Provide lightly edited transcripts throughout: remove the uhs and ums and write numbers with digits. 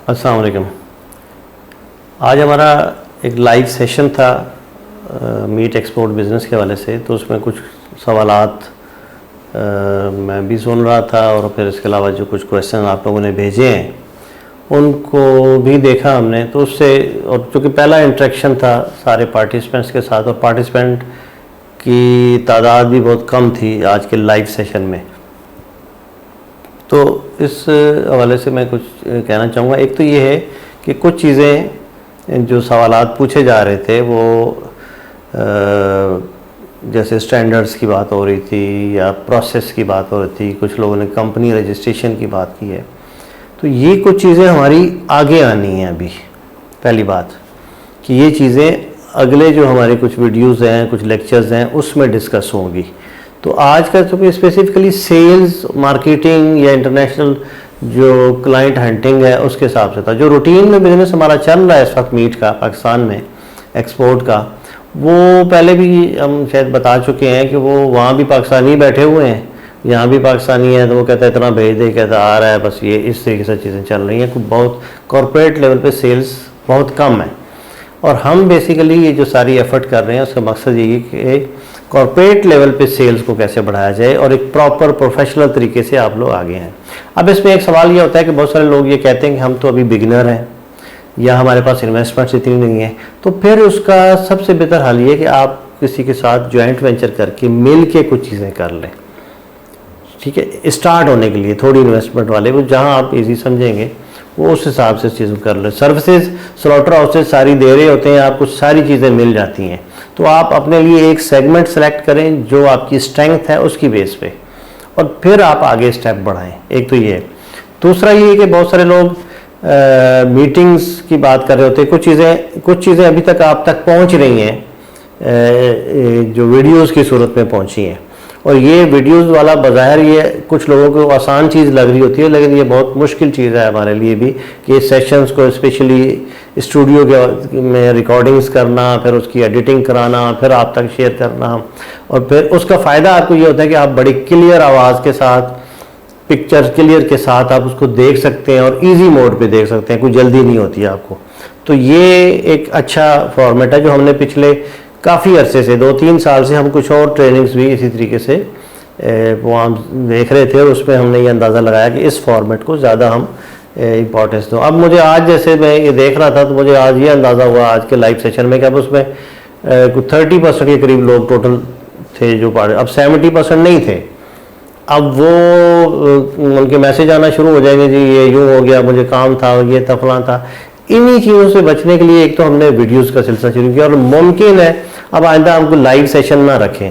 अस्सलाम वालेकुम। आज हमारा एक लाइव सेशन था मीट एक्सपोर्ट बिज़नेस के हवाले से, तो उसमें कुछ सवालात मैं भी सुन रहा था और फिर इसके अलावा जो कुछ क्वेश्चन आप लोगों ने भेजे हैं उनको भी देखा हमने। तो उससे, और चूँकि पहला इंटरेक्शन था सारे पार्टिसिपेंट्स के साथ और पार्टिसिपेंट की तादाद भी बहुत कम थी आज के लाइव सेशन में, तो इस हवाले से मैं कुछ कहना चाहूँगा। एक तो ये है कि कुछ चीज़ें जो सवालात पूछे जा रहे थे वो जैसे स्टैंडर्ड्स की बात हो रही थी या प्रोसेस की बात हो रही थी, कुछ लोगों ने कंपनी रजिस्ट्रेशन की बात की है, तो ये कुछ चीज़ें हमारी आगे आनी हैं। अभी पहली बात कि ये चीज़ें अगले जो हमारे कुछ वीडियोज़ हैं, कुछ लेक्चर्स हैं, उसमें डिस्कस होंगी। तो आज का तो स्पेसिफिकली सेल्स मार्केटिंग या इंटरनेशनल जो क्लाइंट हंटिंग है उसके हिसाब से था। जो रूटीन में बिज़नेस हमारा चल रहा है इस वक्त मीट का पाकिस्तान में एक्सपोर्ट का, वो पहले भी हम शायद बता चुके हैं कि वो वहाँ भी पाकिस्तानी बैठे हुए हैं, यहाँ भी पाकिस्तानी है, तो वो कहता है इतना भेज दे, कहता आ रहा है, बस ये इस तरीके से चीज़ें चल रही हैं। बहुत कॉरपोरेट लेवल पे सेल्स बहुत कम है और हम बेसिकली ये जो सारी एफर्ट कर रहे हैं उसका मकसद यही है कि कॉरपोरेट लेवल पे सेल्स को कैसे बढ़ाया जाए और एक प्रॉपर प्रोफेशनल तरीके से आप लोग आगे हैं। अब इसमें एक सवाल ये होता है कि बहुत सारे लोग ये कहते हैं कि हम तो अभी बिगिनर हैं या हमारे पास इन्वेस्टमेंट्स इतनी नहीं है, तो फिर उसका सबसे बेहतर हल ये कि आप किसी के साथ जॉइंट वेंचर करके मिल के कुछ चीज़ें कर लें। ठीक है, स्टार्ट होने के लिए थोड़ी इन्वेस्टमेंट वाले को जहाँ आप इजी समझेंगे वो उस हिसाब से चीज़ कर लें। सर्विसेज स्लॉटर हाउसेज सारी दे रहे होते हैं, आपको सारी चीज़ें मिल जाती हैं, तो आप अपने लिए एक सेगमेंट सेलेक्ट करें जो आपकी स्ट्रेंथ है उसकी बेस पे और फिर आप आगे स्टेप बढ़ाएं। एक तो ये है। दूसरा ये है कि बहुत सारे लोग मीटिंग्स की बात कर रहे होते हैं, कुछ चीज़ें अभी तक आप तक पहुंच रही हैं जो वीडियोस की सूरत में पहुंची हैं, और ये वीडियोस वाला बाज़ाहिर ये कुछ लोगों को आसान चीज़ लग रही होती है, लेकिन ये बहुत मुश्किल चीज़ है हमारे लिए भी कि सेशंस को स्पेशली स्टूडियो में रिकॉर्डिंग्स करना, फिर उसकी एडिटिंग कराना, फिर आप तक शेयर करना, और फिर उसका फ़ायदा आपको ये होता है कि आप बड़ी क्लियर आवाज़ के साथ, पिक्चर क्लियर के साथ आप उसको देख सकते हैं और इजी मोड पे देख सकते हैं, कोई जल्दी नहीं होती है आपको। तो ये एक अच्छा फॉर्मेट है जो हमने पिछले काफ़ी अरसे से 2-3 साल से हम कुछ और ट्रेनिंग्स भी इसी तरीके से वहाँ देख रहे थे और उसमें हमने ये अंदाज़ा लगाया कि इस फॉर्मेट को ज़्यादा हम इम्पोर्टेंस दो। अब मुझे आज जैसे मैं ये देख रहा था तो मुझे आज ये अंदाज़ा हुआ आज के लाइव सेशन में कि अब उसमें कुछ 30% के करीब लोग टोटल थे जो पढ़, अब 70% नहीं थे। अब वो उनके मैसेज आना शुरू हो जाएंगे, जी ये यूँ हो गया, मुझे काम था, ये था, फलां था। इन्हीं चीज़ों से बचने के लिए एक तो हमने वीडियोस का सिलसिला शुरू किया और मुमकिन है अब आइंदा हमको लाइव सेशन ना रखें।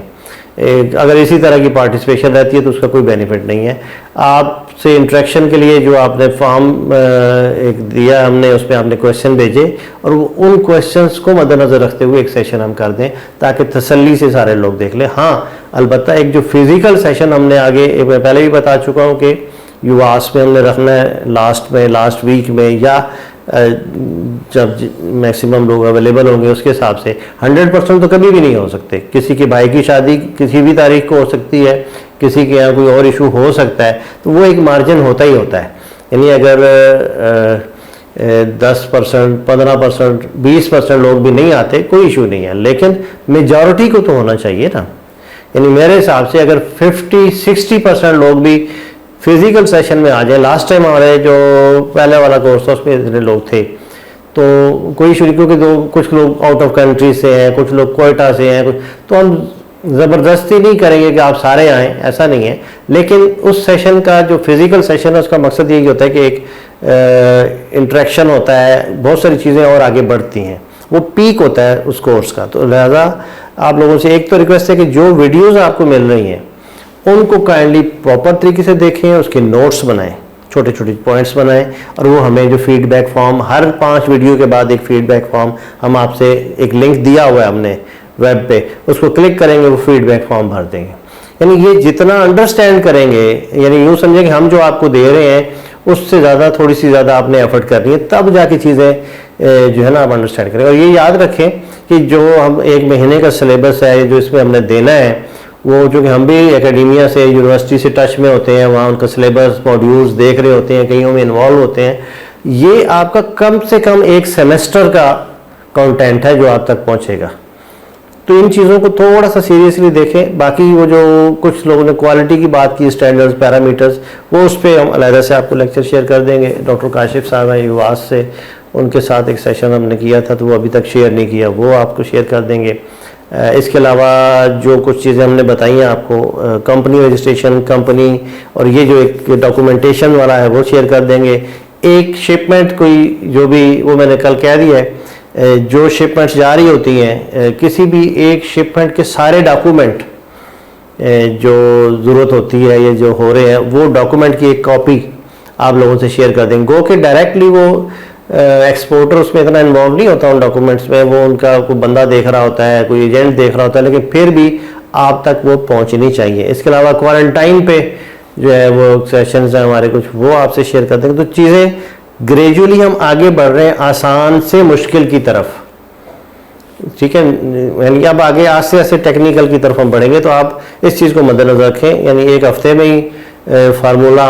अगर इसी तरह की पार्टिसिपेशन रहती है तो उसका कोई बेनिफिट नहीं है। आपसे इंटरेक्शन के लिए जो आपने फॉर्म एक दिया हमने, उस पर आपने क्वेश्चन भेजे और उन क्वेश्चंस को मद्देनज़र रखते हुए एक सेशन हम कर दें ताकि तसल्ली से सारे लोग देख लें। हाँ, अलबत्ता एक जो फिज़िकल सेशन हमने आगे मैं पहले भी बता चुका हूँ कि युवास में हमने रखना है लास्ट वीक में, या जब मैक्सिमम लोग अवेलेबल होंगे उसके हिसाब से। 100% तो कभी भी नहीं हो सकते। किसी के भाई की शादी किसी भी तारीख को हो सकती है, किसी के यहाँ कोई और इशू हो सकता है, तो वो एक मार्जिन होता ही होता है। यानी अगर 10%, 15%, 20% लोग भी नहीं आते कोई इशू नहीं है, लेकिन मेजॉरिटी को तो होना चाहिए ना। यानी मेरे हिसाब से अगर 50-60% लोग भी फिजिकल सेशन में आ जाए। लास्ट टाइम हमारे जो पहले वाला कोर्स था उसमें इतने लोग थे तो कोई इशू नहीं, क्योंकि कुछ लोग आउट ऑफ कंट्री से हैं, कुछ लोग कोयटा से हैं, तो हम ज़बरदस्ती नहीं करेंगे कि आप सारे आएँ, ऐसा नहीं है। लेकिन उस सेशन का जो फिज़िकल सेशन है उसका मकसद यही होता है कि एक इंटरेक्शन होता है, बहुत सारी चीज़ें और आगे बढ़ती हैं, वो पीक होता है उस कोर्स का। तो लिहाजा आप लोगों से एक तो रिक्वेस्ट है कि जो वीडियोज़ आपको मिल रही हैं उनको काइंडली प्रॉपर तरीके से देखें, उसके नोट्स बनाएं, छोटे छोटे पॉइंट्स बनाएं, और वो हमें जो फीडबैक फॉर्म हर 5 वीडियो के बाद एक फीडबैक फॉर्म हम आपसे एक लिंक दिया हुआ है हमने वेब पे, उसको क्लिक करेंगे वो फीडबैक फॉर्म भर देंगे। यानी ये जितना अंडरस्टैंड करेंगे, यानी यूँ समझें कि हम जो आपको दे रहे हैं उससे ज़्यादा थोड़ी सी ज़्यादा आपने एफर्ट करनी है, तब जाके चीज़ें जो है ना आप अंडरस्टैंड करें। और ये याद रखें कि जो हम 1 महीने का सिलेबस है जो इसमें हमने देना है, वो जो कि हम भी एकेडमिया से यूनिवर्सिटी से टच में होते हैं, वहाँ उनका सिलेबस मॉड्यूल्स देख रहे होते हैं, कहीं में इन्वॉल्व होते हैं, ये आपका कम से कम एक सेमेस्टर का कंटेंट है जो आप तक पहुंचेगा। तो इन चीज़ों को थोड़ा सा सीरियसली देखें। बाकी वो जो कुछ लोगों ने क्वालिटी की बात की, स्टैंडर्ड्स, पैरामीटर्स, वो उस पर हम अलहदा से आपको लेक्चर शेयर कर देंगे। डॉक्टर काशिफ साहब हैं युवास से, उनके साथ एक सेशन हमने किया था, तो वो अभी तक शेयर नहीं किया, वो आपको शेयर कर देंगे। इसके अलावा जो कुछ चीज़ें हमने बताई हैं आपको, कंपनी रजिस्ट्रेशन, कंपनी और ये जो एक डॉक्यूमेंटेशन वाला है वो शेयर कर देंगे। एक शिपमेंट कोई जो भी, वो मैंने कल कह दिया है, जो शिपमेंट्स जा रही होती हैं, किसी भी एक शिपमेंट के सारे डॉक्यूमेंट जो ज़रूरत होती है या जो हो रहे हैं, वो डॉक्यूमेंट की एक कॉपी आप लोगों से शेयर कर देंगे। गो कि डायरेक्टली वो एक्सपोर्टर उसमें इतना इन्वॉल्व नहीं होता उन डॉक्यूमेंट्स में, वो उनका कोई बंदा देख रहा होता है, कोई एजेंट देख रहा होता है, लेकिन फिर भी आप तक वो पहुंचनी चाहिए। इसके अलावा क्वारंटाइन पे जो है वो सेशंस हैं हमारे कुछ, वो आपसे शेयर कर देंगे। तो चीज़ें ग्रेजुअली हम आगे बढ़ रहे हैं आसान से मुश्किल की तरफ, ठीक है। यानी अब आगे आस्ते आस्ते टेक्निकल की तरफ हम बढ़ेंगे, तो आप इस चीज़ को मद्देनजर रखें। यानी एक हफ्ते में ही फार्मूला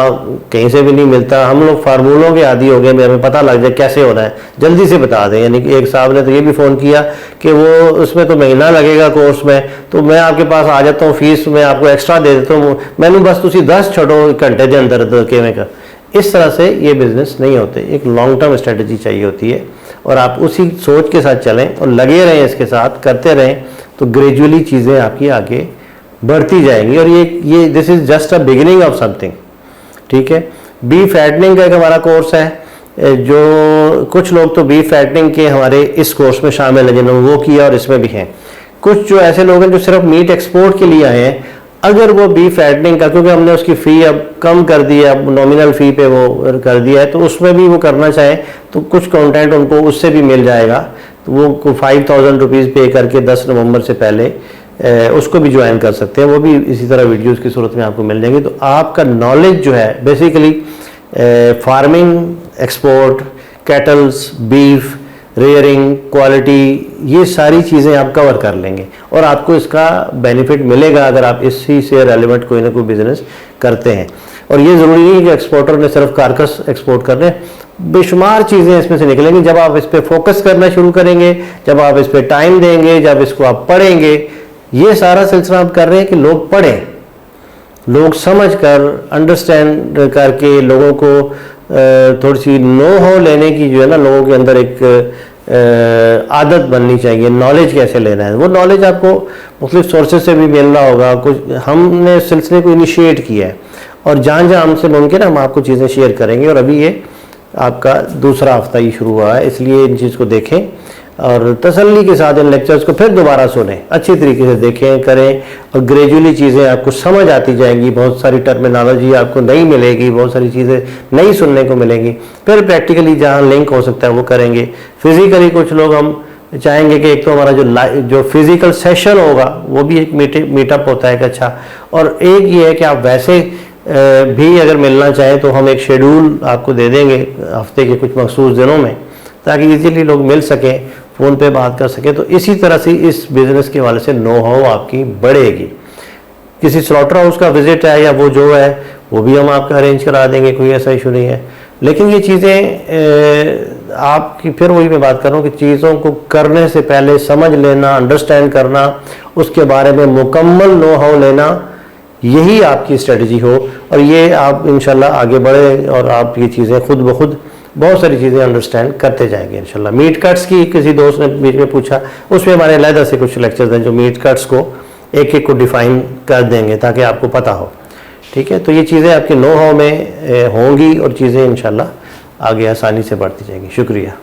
कहीं से भी नहीं मिलता। हम लोग फार्मूलों के आदी हो गए, हमें पता लग जाए कैसे होना है, जल्दी से बता दें। यानी कि एक साहब ने तो ये भी फ़ोन किया कि वो उसमें तो महीना लगेगा कोर्स में, तो मैं आपके पास आ जाता हूँ, फीस मैं आपको एक्स्ट्रा दे देता हूँ, मैंने बस तुसी 10 छोड़ो घंटे के अंदर किमें का। इस तरह से ये बिज़नेस नहीं होते, एक लॉन्ग टर्म स्ट्रेटजी चाहिए होती है, और आप उसी सोच के साथ चलें और लगे रहें, इसके साथ करते रहें, तो ग्रेजुअली चीज़ें आपकी आगे बढ़ती जाएंगी। और ये this is just a beginning of something, ठीक है। बी फैटनिंग का एक हमारा कोर्स है, जो कुछ लोग तो बी फैटनिंग के हमारे इस कोर्स में शामिल हैं, जिन्होंने वो किया और इसमें भी हैं। कुछ जो ऐसे लोग हैं जो सिर्फ मीट एक्सपोर्ट के लिए आए हैं, अगर वो बी फैटनिंग का, क्योंकि हमने उसकी फ़ी अब कम कर दी है, अब नॉमिनल फ़ी पे वो कर दिया है, तो उसमें भी वो करना चाहें तो कुछ कंटेंट उनको उससे भी मिल जाएगा। तो वो 5000 रुपीज़ पे करके 10 नवंबर से पहले उसको भी ज्वाइन कर सकते हैं। वो भी इसी तरह वीडियोस की सूरत में आपको मिल जाएंगे। तो आपका नॉलेज जो है basically farming, export, kettles, beef, rearing, quality, ये सारी चीज़ें आप कवर कर लेंगे और आपको इसका बेनिफिट मिलेगा अगर आप इसी से रेलिवेंट कोई ना कोई बिजनेस करते हैं। और ये ज़रूरी नहीं है कि एक्सपोर्टर ने सिर्फ कारकस एक्सपोर्ट कर रहे हैं, बेशुमार चीज़ें इसमें से निकलेंगी जब आप इस पर फोकस करना शुरू करेंगे, जब आप इस पर टाइम देंगे, जब इसको आप पढ़ेंगे। ये सारा सिलसिला आप कर रहे हैं कि लोग पढ़ें, लोग समझ कर, अंडरस्टैंड करके, लोगों को थोड़ी सी नो हो लेने की जो है ना, लोगों के अंदर एक आदत बननी चाहिए। नॉलेज कैसे लेना है, वो नॉलेज आपको मुख्तलिफ सोर्सेज से भी मिल रहा होगा। कुछ हमने सिलसिले को इनिशिएट किया है और जहाँ जहाँ हमसे मुमकिन है हम आपको चीज़ें शेयर करेंगे। और अभी ये आपका दूसरा हफ्ता ही शुरू हुआ है, इसलिए इन चीज़ को देखें और तसल्ली के साथ इन लेक्चर्स को फिर दोबारा सुनें, अच्छी तरीके से देखें, करें, और ग्रेजुअली चीज़ें आपको समझ आती जाएंगी। बहुत सारी टर्मिनोलॉजी आपको नहीं मिलेगी, बहुत सारी चीज़ें नहीं सुनने को मिलेंगी। फिर प्रैक्टिकली जहाँ लिंक हो सकता है वो करेंगे। फिज़िकली कुछ लोग हम चाहेंगे कि एक तो हमारा जो फिज़िकल सेशन होगा वो भी एक मीटअप होता है, अच्छा। और एक ये है कि आप वैसे भी अगर मिलना चाहें तो हम एक शेड्यूल आपको दे देंगे हफ्ते के कुछ मखसूस दिनों में, ताकि इजीली लोग मिल सकें, फ़ोन पे बात कर सकें। तो इसी तरह से इस बिज़नेस के हवाले से नो हाउ आपकी बढ़ेगी। किसी स्लॉटर हाउस का विज़िट है या वो जो है वो भी हम आपका अरेंज करा देंगे, कोई ऐसा इशू नहीं है। लेकिन ये चीज़ें आपकी, फिर वही मैं बात कर रहा हूँ कि चीज़ों को करने से पहले समझ लेना, अंडरस्टैंड करना, उसके बारे में मुकम्मल नो हाउ लेना, यही आपकी स्ट्रेटजी हो। और ये आप इंशाल्लाह आगे बढ़े और आप ये चीज़ें खुद ब खुद बहुत सारी चीज़ें अंडरस्टैंड करते जाएंगे इंशाल्लाह। मीट कट्स की किसी दोस्त ने बीच में पूछा, उसमें हमारे अलहदा से कुछ लेक्चर्स हैं जो मीट कट्स को एक एक को डिफ़ाइन कर देंगे ताकि आपको पता हो, ठीक है। तो ये चीज़ें आपके नो हाउ में होंगी और चीज़ें इंशाल्लाह आगे आसानी से बढ़ती जाएंगी। शुक्रिया।